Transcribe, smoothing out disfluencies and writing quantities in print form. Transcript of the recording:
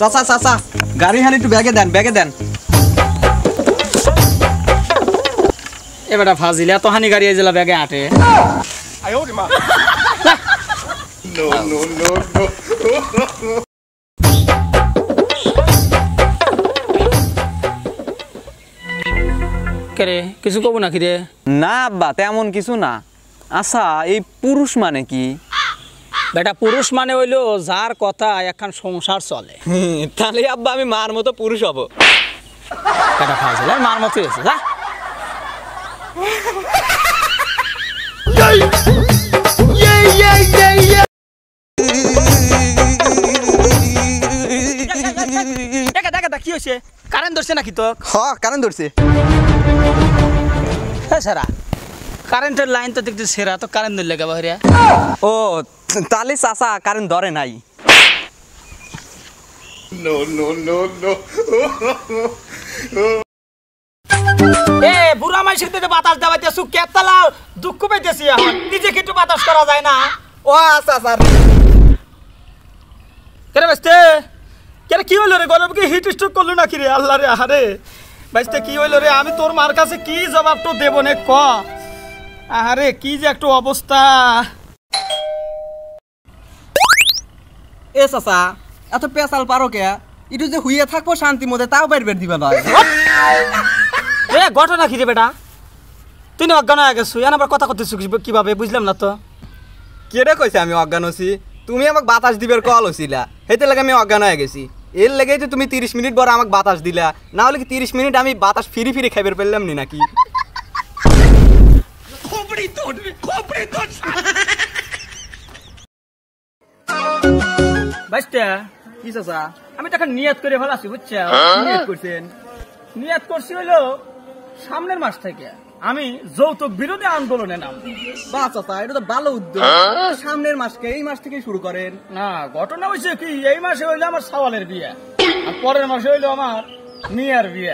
চাচা চাচা গাড়ি হানি একটু ব্যাগে দেন এ বেটা ফাজিল এত হানি গাড়ি আইজলা ব্যাগে আটে কে রে কিছু কব নাকি রে? না আব্বা তেমন কিছু না। আচ্ছা এই পুরুষ মানে কি? বেটা পুরুষ মানে হইলো যার কথা একখান সংসার চলে। তাহলে আব্বা আমি মার মতো পুরুষ হব। বেটা ফাজিল মার মতো হয়েছে যা। কি হয়েছে? কারেন্ট ধরছে নাকি তো? হ্যাঁ কারেন্ট ধরছে। সেরা কারেন্টের লাইন তো দেখতে সেরা, তো কারেন্ট ধরলে কে বাহিরা? ও তাহলে চাচা কারেন্ট ধরে নাই। এ বুড়া মাইসের দিতে বাতাস দেওয়াইতেছু কেতলা দুঃখ পাইতেছি এখন, নিজে একটু বাতাস করা যায় না? ও আচ্ছা স্যার কেরে বেস্তে কেরে কি হইলো রে? গরম কি হিট স্ট্রোক করলো নাকি রে? আল্লাহ রে আহারে বেস্তে কি হইলো রে? আমি তোর মার কাছে কি জবাব তো দেব নে ক। আহারে কি যে একটু অবস্থা। এ চাচা এত পেশাল পারো কে? একটু যে হুইয়ে থাকবো শান্তি মধ্যে তাও বের দিবা নয়। এ ঘটনা কি রে বেটা? তুই না অজ্ঞান হয়ে গেছো, আবার কথা করতেছিস কিভাবে বুঝলাম না তো। কেডে কইছে আমি অজ্ঞান হছি? তুমি আমাকে বাতাস দিবার কল হইছিলা, হেতে লাগে আমি অজ্ঞান হয়ে গেছি। এর লেগেই তো তুমি 30 মিনিট পর আমাকে বাতাস দিলা, না হলে কি 30 মিনিট আমি বাতাস ফিরি খাইবার পেলাম নি নাকি? বাইস্তা কি চাচা? আমি তো এখন নিয়ত করে ফেলাছি বুঝছো? নিয়ত করছেন? নিয়ত করছি হইলো সামনের মাস থেকে আমি যৌতুক বিরোধী আন্দোলনে নাম। বাহ চাচা এটা তো ভালো উদ্যোগ। সামনের মাসকে এই মাস থেকে শুরু করেন। না ঘটনা হয়েছে কি, এই মাসে হইলো আমার সাওয়ালের বিয়ে, আর পরের মাসে হইলো আমার মিয়ার বিয়ে।